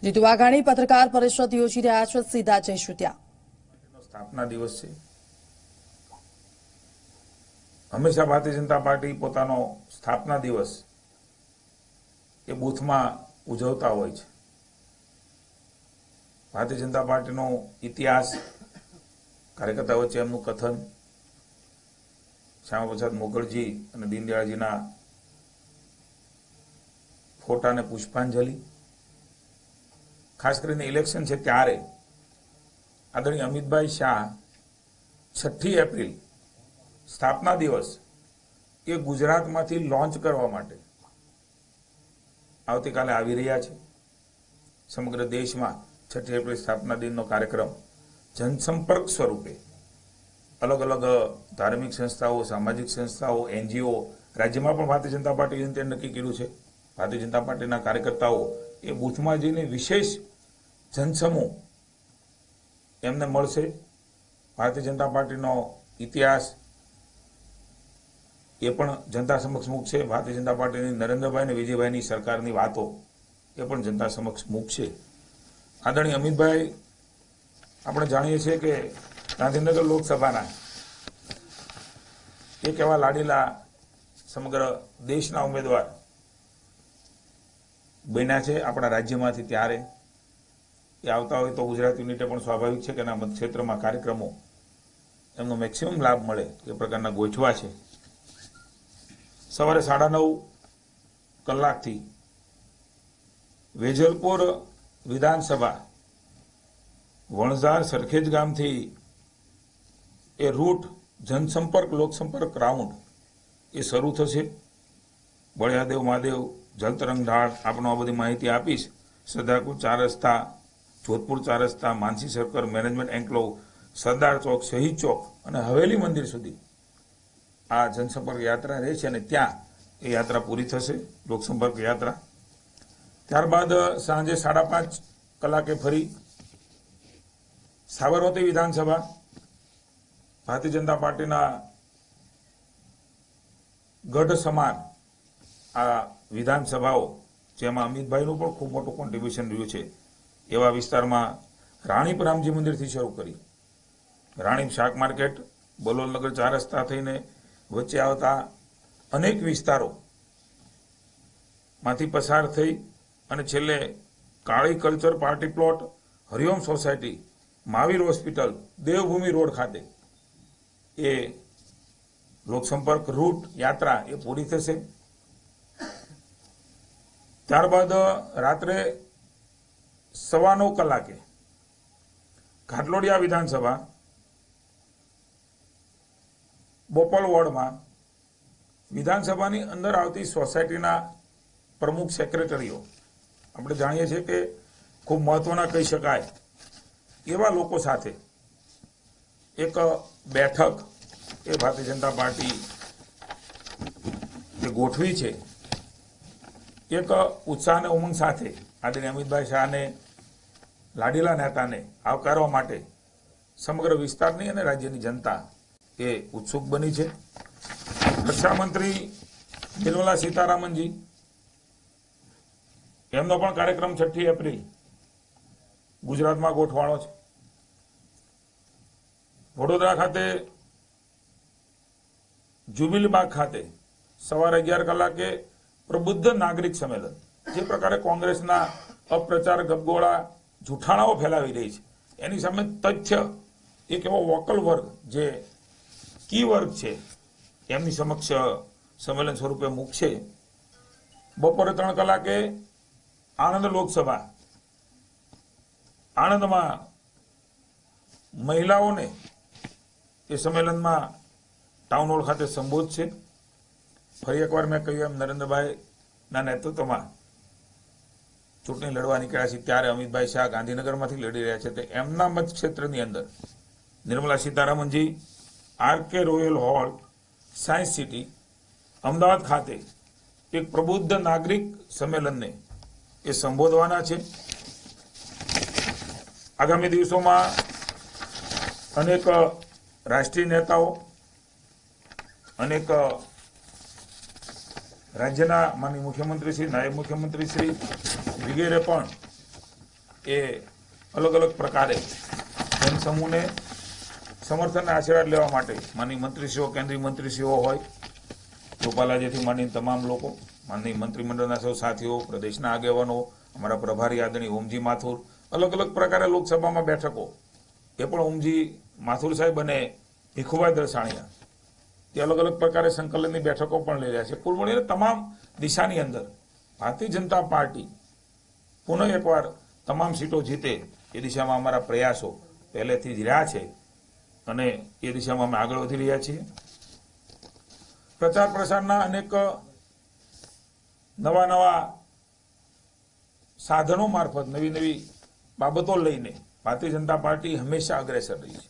જીતુ વાઘાણી પત્રકાર પરિષદ યોજી રહ્યા છે, સીધા જઈશું ત્યાં। સ્થાપના દિવસ છે। હંમેશા ભારતીય જનતા પાર્ટી પોતાનો સ્થાપના દિવસ એ બૂથમાં ઉજવતા હોય છે। ભારતીય જનતા પાર્ટીનો ઇતિહાસ, કાર્યકર્તા વચ્ચે એમનું કથન, શ્યામા પ્રસાદ મુખર્જી અને દીનદયાળજીના ફોટાને પુષ્પાંજલિ, ખાસ કરીને ઇલેક્શન છે ત્યારે આદરણીય અમિતભાઈ શાહ 6 એપ્રિલ સ્થાપના દિવસ એ ગુજરાતમાંથી લોન્ચ કરવા માટે આવતીકાલે આવી રહ્યા છે। સમગ્ર દેશમાં 6 એપ્રિલ સ્થાપના દિનનો કાર્યક્રમ જનસંપર્ક સ્વરૂપે અલગ અલગ ધાર્મિક સંસ્થાઓ, સામાજિક સંસ્થાઓ, NGO, રાજ્યમાં પણ ભારતીય જનતા પાર્ટીએ નક્કી કર્યું છે। ભારતીય જનતા પાર્ટીના કાર્યકર્તાઓ એ બૂથમાં જઈને વિશેષ જનસમૂહ એમને મળશે। ભારતીય જનતા પાર્ટીનો ઇતિહાસ એ પણ જનતા સમક્ષ મૂકશે। ભારતીય જનતા પાર્ટીની નરેન્દ્રભાઈ અને વિજયભાઈની સરકારની વાતો એ પણ જનતા સમક્ષ મૂકશે। આદરણીય અમિતભાઈ, આપણે જાણીએ છીએ કે ગાંધીનગર લોકસભાના એક એવા લાડીલા સમગ્ર દેશના ઉમેદવાર બન્યા છે આપણા રાજ્યમાંથી। ત્યારે એ આવતા હોય તો ગુજરાત યુનિટે પણ સ્વાભાવિક છે કે એના મતક્ષેત્રમાં કાર્યક્રમો એમનો મેક્સિમમ લાભ મળે એ પ્રકારના ગોઠવા છે। સવારે 9:30 કલાકથી વેજલપુર વિધાનસભા વણઝાર સરખેજ ગામથી એ રૂટ જનસંપર્ક લોકસંપર્ક રાઉન્ડ એ શરૂ થશે। બળિયાદેવ મહાદેવ જલતરંગ ઢાળ આપનો આ બધી માહિતી આપીશ। સરદારપુર 4 રસ્તા, જોધપુર 4 રસ્તા, માનસી સર્કલ, મેનેજમેન્ટ એન્કલોવ, સરદાર ચોક, શહીદ ચોક અને હવેલી મંદિર સુધી આ જનસંપર્ક યાત્રા રહે છે અને ત્યાં એ યાત્રા પૂરી થશે, લોકસંપર્ક યાત્રા। ત્યારબાદ સાંજે 5:30 કલાકે ફરી સાબરમતી વિધાનસભા, ભારતીય જનતા પાર્ટીના ગઢ સમાન આ વિધાનસભાઓ જેમાં અમિતભાઈનું પણ ખૂબ મોટું કોન્ટ્રીબ્યુશન રહ્યું છે એવા વિસ્તારમાં રાણીપ રામજી મંદિરથી શરૂ કરી રાણીપ શાક માર્કેટ, બલોલનગર 4 રસ્તા થઈને વચ્ચે આવતા અનેક વિસ્તારો માંથી પસાર થઈ અને છેલ્લે કાળી culture party plot, Hariom society, Mahavir hospital, Devbhumi road ખાતે એ લોકસંપર્ક રૂટ યાત્રા એ પૂરી થશે। ત્યારબાદ રાત્રે 9:15 કલાકે ઘાટલોડિયા વિધાનસભા બોપલ વોર્ડમાં વિધાનસભાની અંદર આવતી સોસાયટીના પ્રમુખ સેક્રેટરીઓ, આપણે જાણીએ છીએ કે ખૂબ મહત્વના કહી શકાય એવા લોકો સાથે એક બેઠક એ ભારતીય જનતા પાર્ટી જે ગોઠવી છે। એક ઉત્સાહ અને ઉમંગ સાથે આદરણીય અમિતભાઈ શાહને, લાડીલા નેતાને આવકારવા માટે સમગ્ર વિસ્તારની અને રાજ્યની જનતા એ ઉત્સુક બની છે। રક્ષા મંત્રી નિર્મલા સીતારામનજી એમનો પણ કાર્યક્રમ 6 એપ્રિલ ગુજરાતમાં ગોઠવાણો છે। વડોદરા ખાતે જુબિલીબાગ ખાતે સવારે 11 કલાકે પ્રબુદ્ધ નાગરિક સંમેલન, જે પ્રકારે કોંગ્રેસના અપ્રચાર ગપગોળા જૂઠાણાઓ ફેલાવી રહી છે એની સામે તથ્ય એક એવો વોકલ વર્ગ જે કી વર્ગ છે એમની સમક્ષ સંમેલન સ્વરૂપે મૂકશે। બપોરે 3 કલાકે આણંદ લોકસભા, આણંદમાં મહિલાઓને એ સંમેલનમાં ટાઉન હોલ ખાતે સંબોધશે। ફરી એકવાર મેં કહ્યું એમ નરેન્દ્રભાઈના નેતૃત્વમાં ચૂંટણી લડવા નીકળ્યા છે ત્યારે અમિતભાઈ શાહ ગાંધીનગરમાંથી લડી રહ્યા છે તો એમના મત ક્ષેત્રની અંદર નિર્મલા સીતારામનજી RK royal hall, science city, Ahmedabad ખાતે એક પ્રબુદ્ધ નાગરિક સંમેલનને એ સંબોધવાના છે। આગામી દિવસોમાં અનેક રાષ્ટ્રીય નેતાઓ, અનેક રાજ્યના માનનીય મુખ્યમંત્રી શ્રી, નાયબ મુખ્યમંત્રી શ્રી વગેરે પણ એ અલગ અલગ પ્રકારે જનસમૂહને સમર્થન અને આશીર્વાદ લેવા માટે માનનીય મંત્રીશ્રીઓ, કેન્દ્રીય મંત્રીશ્રીઓ હોય, રૂપાલાજીથી માંડીને તમામ લોકો, માનનીય મંત્રીમંડળના સૌ સાથીઓ, પ્રદેશના આગેવાનો, અમારા પ્રભારી આદરણીય ઓમજી માથુર, અલગ અલગ પ્રકારે લોકસભામાં બેઠકો, એ પણ ઓમજી માથુર સાહેબ અને ભીખુભાઈ દરસાણીયા તે અલગ અલગ પ્રકારે સંકલનની બેઠકો પણ લઈ રહ્યા છે. કુલ મળીને તમામ દિશાની અંદર ભારતીય જનતા પાર્ટી પુનઃ એકવાર તમામ સીટો જીતે એ દિશામાં અમારા પ્રયાસો પહેલેથી જ રહ્યા છે અને એ દિશામાં અમે આગળ વધી રહ્યા છીએ. પ્રચાર પ્રસારના અનેક નવા નવા સાધનો મારફત નવી નવી બાબતો લઈને ભારતીય જનતા પાર્ટી હંમેશા અગ્રેસર રહી છે.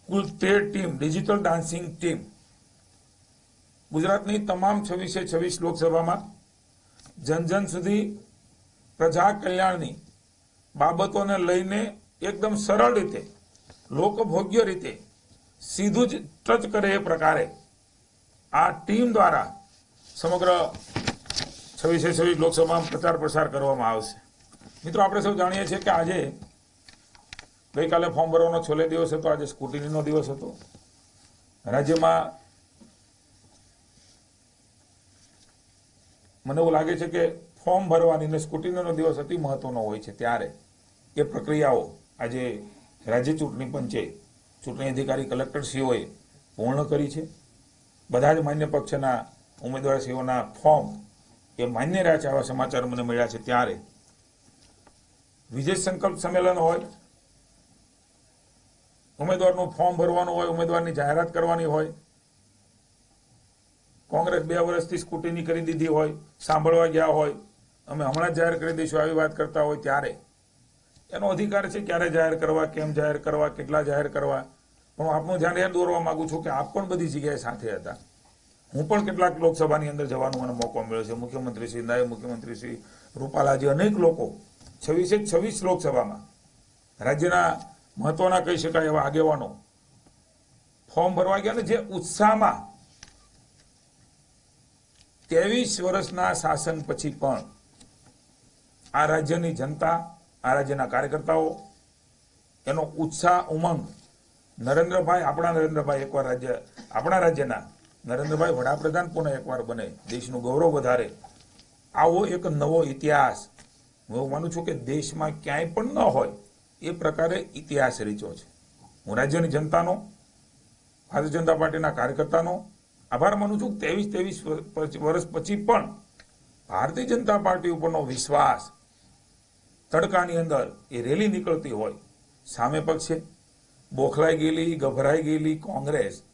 કુલ 13 ટીમ, ડિજિટલ ડાન્સિંગ ટીમ ગુજરાતની તમામ 26 લોકસભામાં જન સુધી પ્રજા કલ્યાણની બાબતોને લઈને એકદમ સરળ રીતે, લોકભોગ્ય રીતે સીધું જ ટચ કરે એ પ્રકારે આ ટીમ દ્વારા સમગ્ર 26 લોકસભામાં પ્રચાર પ્રસાર કરવામાં આવશે. મિત્રો, આપણે સૌ જાણીએ છીએ કે આજે ગઈકાલે ફોર્મ ભરવાનો છેલ્લો દિવસ હતો, આજે સ્કૂટીનીનો દિવસ હતો. રાજ્યમાં મને એવું લાગે છે કે ફોર્મ ભરવાની ને સ્કૂટીનીનો દિવસ અતિ મહત્વનો હોય છે, ત્યારે એ પ્રક્રિયાઓ આજે રાજ્ય ચૂંટણી પંચે, ચૂંટણી અધિકારી કલેક્ટરશ્રીઓએ પૂર્ણ કરી છે. બધા જ માન્ય પક્ષના ઉમેદવારશ્રીઓના ફોર્મ એ માન્ય રહ્યા છે, આવા સમાચાર મને મળ્યા છે. ત્યારે વિજય સંકલ્પ સંમેલન હોય, ઉમેદવારનું ફોર્મ ભરવાનું હોય, ઉમેદવારની જાહેરાત કરવાની હોય, કોંગ્રેસ 2 વર્ષથી સ્કૂટીની કરી દીધી હોય, સાંભળવા ગયા હોય, અમે હમણાં જ જાહેર કરી દઈશું આવી વાત કરતા હોય, ત્યારે એનો અધિકાર છે ક્યારે જાહેર કરવા, કેમ જાહેર કરવા, કેટલા જાહેર કરવા. પણ હું આપનું ધ્યાન એ દોરવા માંગુ છું કે આપ પણ બધી જગ્યાએ સાથે હતા. હું પણ કેટલાક લોકસભાની અંદર જવાનો મને મોકો મળ્યો છે. મુખ્યમંત્રી શ્રી, નાયબ મુખ્યમંત્રી શ્રી, રૂપાલાજી, અનેક લોકો 26 લોકસભામાં રાજ્યના મહત્વના કહી શકાય એવા આગેવાનો ફોર્મ ભરવા ગયા. ને જે ઉત્સાહમાં 23 વર્ષના શાસન પછી પણ આ રાજ્યની જનતા, આ રાજ્યના કાર્યકર્તાઓ, એનો ઉત્સાહ, ઉમંગ, નરેન્દ્રભાઈ, આપણા નરેન્દ્રભાઈ એકવાર આપણા રાજ્યના નરેન્દ્રભાઈ વડાપ્રધાન પુનઃ એકવાર બને, દેશનું ગૌરવ વધારે, આવો એક નવો ઇતિહાસ હું એવું માનું છું કે દેશમાં ક્યાંય પણ ન હોય એ પ્રકારે ઇતિહાસ રચ્યો છે. હું રાજ્યની જનતાનો, ભારતીય જનતા પાર્ટીના કાર્યકર્તાનો આભાર માનું છું. 23 વર્ષ પછી પણ ભારતીય જનતા પાર્ટી ઉપરનો વિશ્વાસ, તડકાની અંદર એ રેલી નીકળતી હોય, સામે પક્ષે બોખલાઈ ગયેલી, ગભરાઈ ગયેલી કોંગ્રેસ,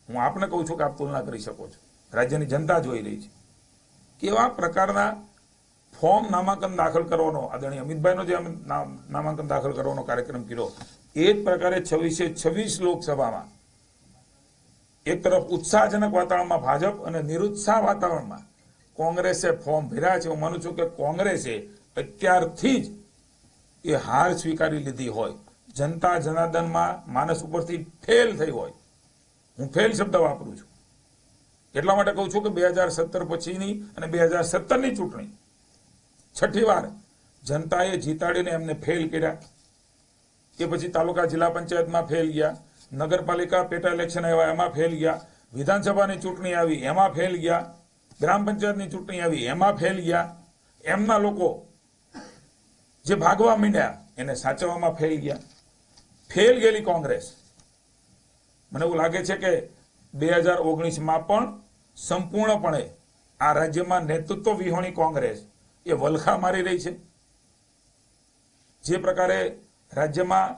હું આપને કહું છું કે આપ તુલના કરી શકો છો. રાજ્યની જનતા જોઈ રહી છે કેવા પ્રકારના ફોર્મ નામાંકન દાખલ કરવાનો, આદરણીય અમિતભાઈનો જે નામાંકન દાખલ કરવાનો કાર્યક્રમ કર્યો, એ જ પ્રકારે 26 લોકસભામાં એક તરફ ઉત્સાહજનક વાતાવરણમાં ભાજપ અને નિરુત્સાહ વાતાવરણમાં કોંગ્રેસે ફોર્મ ભર્યા છે. હું માનું છું કે કોંગ્રેસે અત્યારથી જ એ હાર સ્વીકારી લીધી હોય, જનતા જનાર્દનમાં માનસ ઉપરથી ફેલ થઈ હોય. હું ફેલ શબ્દ વાપરું છું એટલા માટે કહું છું કે 2017 પછીની અને 2017ની ચૂંટણી 6ઠી વાર જનતાએ જીતાડીને એમને ફેલ કર્યા. એ પછી તાલુકા જિલ્લા પંચાયતમાં ફેલ ગયા, નગરપાલિકા પેટા ઇલેક્શન આવ્યા એમાં ફેલ ગયા, વિધાનસભાની ચૂંટણી આવી એમાં ફેલ ગયા, ગ્રામ પંચાયતની ચૂંટણી આવી એમાં ફેલ ગયા. એમના લોકો જે ભાગવા માંડ્યા એને સાચવવામાં ફેલ ગયા. ફેલ ગયેલી કોંગ્રેસ, મને એવું લાગે છે કે 2019માં પણ સંપૂર્ણપણે આ રાજ્યમાં નેતૃત્વ વિહોણી કોંગ્રેસ એ વલખા મારી રહી છે. જે પ્રકારે રાજ્યમાં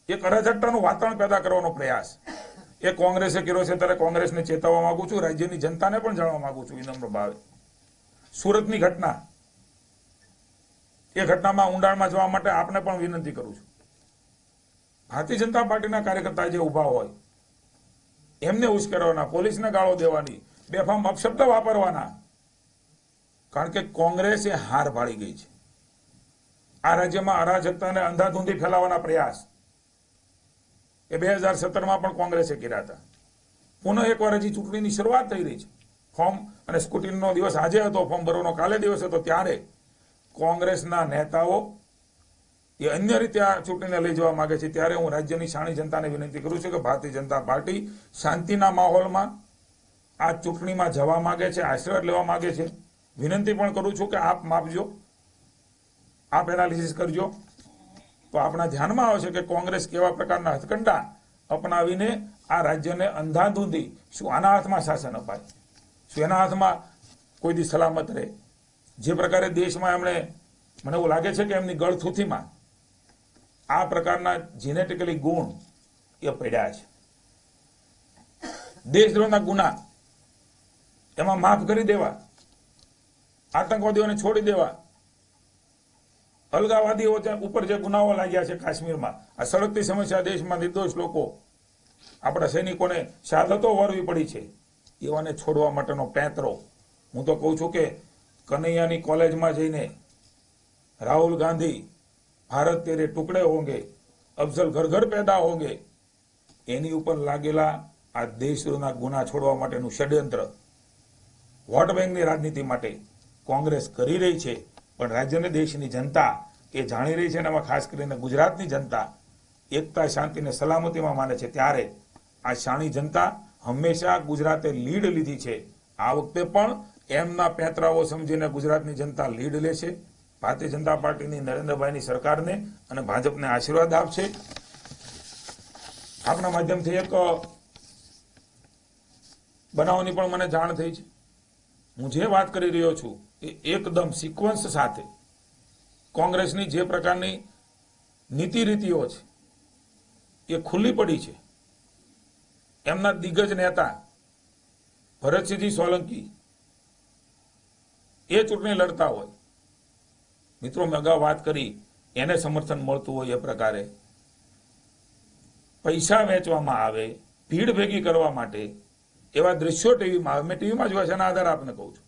એક અરાજકતાનું વાતાવરણ પેદા કરવાનો પ્રયાસ એ કોંગ્રેસે કર્યો છે, ત્યારે કોંગ્રેસને ચેતવવા માંગુ છું, રાજ્યની જનતાને પણ જાણવા માંગુ છું વિનમ્ર ભાવે. સુરતની ઘટના, એ ઘટનામાં ઊંડાણમાં જવા માટે આપને પણ વિનંતી કરું છું. ભારતીય જનતા પાર્ટીના કાર્યકર્તા જે ઉભા હોય એમને ઉશ્કેરવાના, પોલીસને ગાળો દેવાની, બેફામ અપશબ્દ વાપરવાના, કારણ કે કોંગ્રેસ એ હાર ભાળી ગઈ છે. આ રાજ્યમાં અરાજકતાને અંધાધૂંધી ફેલાવવાના પ્રયાસ એ 2017માં પણ કોંગ્રેસે કર્યા હતા. પુનઃ એકવાર હજી ચૂંટણીની શરૂઆત થઈ રહી છે. ફોર્મ અને સ્કૂટીનો દિવસ આજે હતો, ફોર્મ ભરવાનો કાલે દિવસ હતો, ત્યારે કોંગ્રેસના નેતાઓ એ અન્ય રીતે આ ચૂંટણીને લઈ જવા માંગે છે, ત્યારે હું રાજ્યની શાણી જનતાને વિનંતી કરું છું કે ભારતીય જનતા પાર્ટી શાંતિના માહોલમાં આ ચૂંટણીમાં જવા માંગે છે, આશીર્વાદ લેવા માંગે છે. વિનંતી પણ કરું છું કે આપ માપજો, આપ એનાલિસિસ કરજો, તો આપણા ધ્યાનમાં આવશે કે કોંગ્રેસ કેવા પ્રકારના હથકંડા અપનાવીને આ રાજ્યને અંધાધૂંધી, શું આના હાથમાં શાસન અપાય, શું એના હાથમાં કોઈ દી સલામત રહે? જે પ્રકારે દેશમાં એમણે, મને એવું લાગે છે કે એમની ગળથૂથીમાં આ પ્રકારના જેનેટિકલી ગુણ એ પડ્યા છે. દેશદ્રોહના ગુના એમાં માફ કરી દેવા, આતંકવાદીઓને છોડી દેવા, અલગાવાદીઓ ઉપર જે ગુનાઓ લાગ્યા છે કાશ્મીરમાં, આ સળગતી સમસ્યા, દેશમાં નિર્દોષ લોકો, આપણા સૈનિકોને શહાદતો વરવી પડી છે, એવાને છોડવા માટેનો પેંતરો. હું તો કહું છું કે કનૈયાની કોલેજમાં જઈને રાહુલ ગાંધી ભારત તેરે ટુકડે હોંગે, અફઝલ ઘર ઘર પેદા હોંગે, એની ઉપર લાગેલા આ દેશના ગુના છોડવા માટેનું ષડયંત્ર વોટ બેંકની રાજનીતિ માટે કોંગ્રેસ કરી રહી છે. પણ રાજ્યને, દેશની જનતા એ જાણી રહી છે, અને એમાં ખાસ કરીને ગુજરાતની જનતા એકતા, શાંતિને સલામતીમાં માને છે. ત્યારે આ શાણી જનતા હંમેશા ગુજરાતે લીડ લીધી છે. આ વખતે પણ એમના પેંતરાઓ સમજીને ગુજરાતની જનતા લીડ લેશે. ભારતીય જનતા પાર્ટીની, નરેન્દ્રભાઈની સરકારને અને ભાજપને આશીર્વાદ આપશે. આપના માધ્યમથી એક બનાવની પણ મને જાણ થઈ છે. હું જે વાત કરી રહ્યો છું એ એકદમ સિક્વન્સ સાથે કોંગ્રેસની જે પ્રકારની નીતિ રીતિઓ છે એ ખુલ્લી પડી છે. એમના દિગ્ગજ નેતા ભરતસિંહજી સોલંકી એ ચૂંટણી લડતા હોય, મિત્રો મેં અગાઉ વાત કરી, એને સમર્થન મળતું હોય એ પ્રકારે પૈસા વેચવામાં આવે ભીડ ભેગી કરવા માટે, એવા દ્રશ્યો ટીવીમાં આવે. મેં ટીવીમાં જોયા છે, એના આધારે આપને કહું છું.